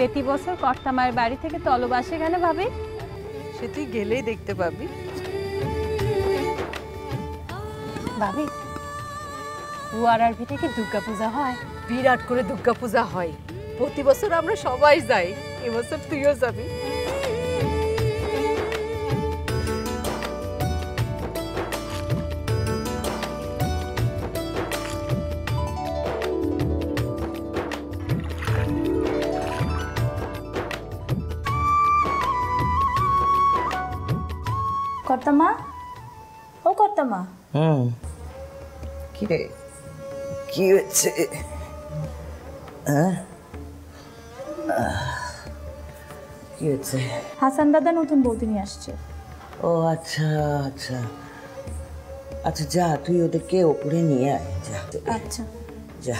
প্রতি বছর কর্তামায়ের বাড়ি থেকে তলব আসে কেন ভাবি? সে তুই গেলেই দেখতে পাবি। ভাবি, ওয়ারার থেকে দুর্গা পূজা হয়? বিরাট করে দুর্গা পূজা হয়, প্রতি বছর আমরা সবাই যাই, এবছর তুইও যাবি। কর্তামা, ও কর্তামা। কি রে, কি হয়েছে? কি হয়েছে? হাসান দাদা নতুন বৌদি নিয়ে আসছে। ও আচ্ছা আচ্ছা আচ্ছা, যা তুই ওদেরকে ওপরে নিয়ে আয়, যা। আচ্ছা যা।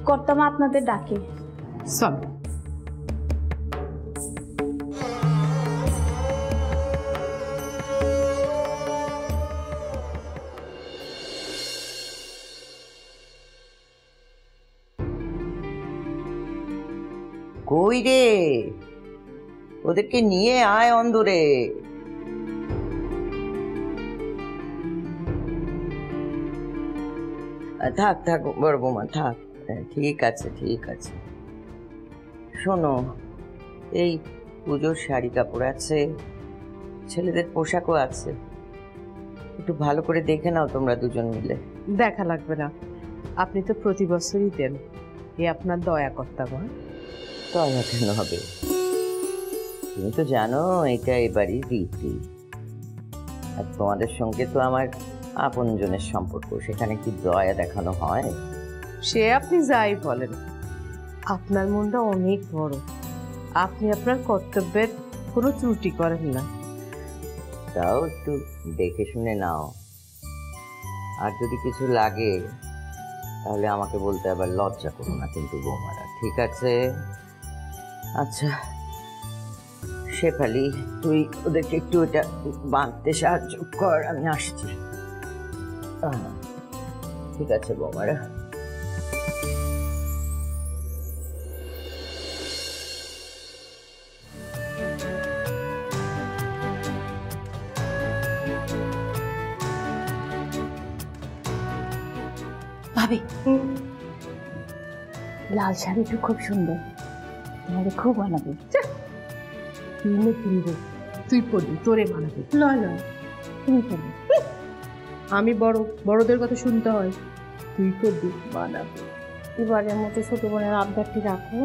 কর্তামা আপনাদের ডাকে। চল। কই রে, ওদেরকে নিয়ে আয় অন্দরে। থাক থাক বড় বৌমা, থাক। ঠিক আছে ঠিক আছে। শোনো, এই পুজোর শাড়ি কাপড় আছে, ছেলেদের পোশাকও আছে, একটু ভালো করে দেখে নাও তোমরা দুজন মিলে। দেখা লাগবে না, আপনি তো প্রতি বছরই দেন, এ আপনার দয়া কর্তামা। দয়া কেন হবে? তুমি তো জানো এটা এবারই রীতি, আর তোমাদের সঙ্গে তো আমার আপনজনের সম্পর্ক, সেখানে কি দয়া দেখানো হয়? সে আপনি যাই বলেন, আপনার মনটা অনেক বড়, আপনি আপনার কর্তব্যের কোনো ত্রুটি করেন না। তাও একটু দেখে শুনে নাও, আর যদি কিছু লাগে তাহলে আমাকে বলতে আবার লজ্জা করো না কিন্তু বৌমারা, ঠিক আছে? আচ্ছা শেফালি, তুই ওদেরকে একটু এটা বাঁধতে সাহায্য কর, আমি আসছি। ঠিক আছে বৌমারা। ভাবি, লাল শাড়িটা খুব সুন্দর, তোমাকে খুব মানাবে। কিনে কিনবো, তুই পড়বি, তোরে মানাবে। লয় লয়, তুমি পড়বে। আমি বড়, বড়দের কথা শুনতে হয়, তুই পড়বি, মানাবে। এবারের মতো ছোট বোনের আবদারটি রাখো।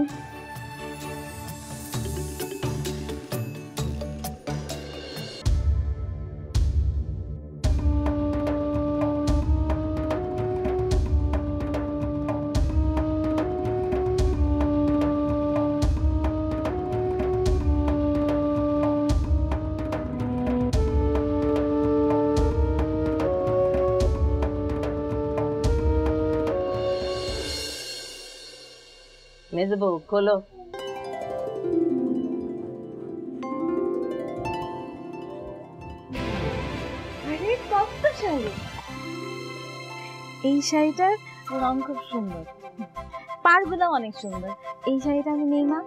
মেজে বউ খোলো। কত শাড়ি! এই শাড়িটার রং খুব সুন্দর, পাড়গুলো অনেক সুন্দর। এই শাড়িটা আমি নেই মা?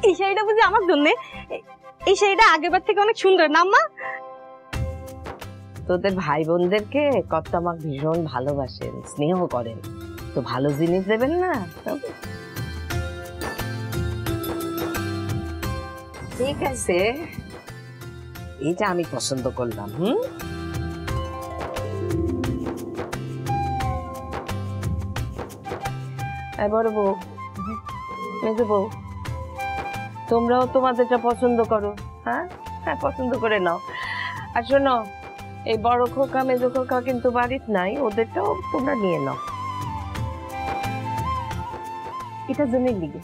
এই শাড়িটা বুঝি আমার জন্য? এই শাড়িটা আগেরবার থেকে অনেক সুন্দর না মা? তোদের ভাই বোনদেরকে কর্তামা ভীষণ ভালোবাসেন, স্নেহ করেন, তো ভালো জিনিস দেবেন না? ঠিক আছে, এইটা আমি পছন্দ করলাম। বড় বউ, মেজো বউ, তোমরাও তোমাদেরটা পছন্দ করো। হ্যাঁ হ্যাঁ, পছন্দ করে নাও। আর শোনো, এই বড় খোকা মেজো খোকা কিন্তু বাড়িতে নাই, ওদেরটাও তোমরা নিয়ে নাও, এটা জমির দিকে।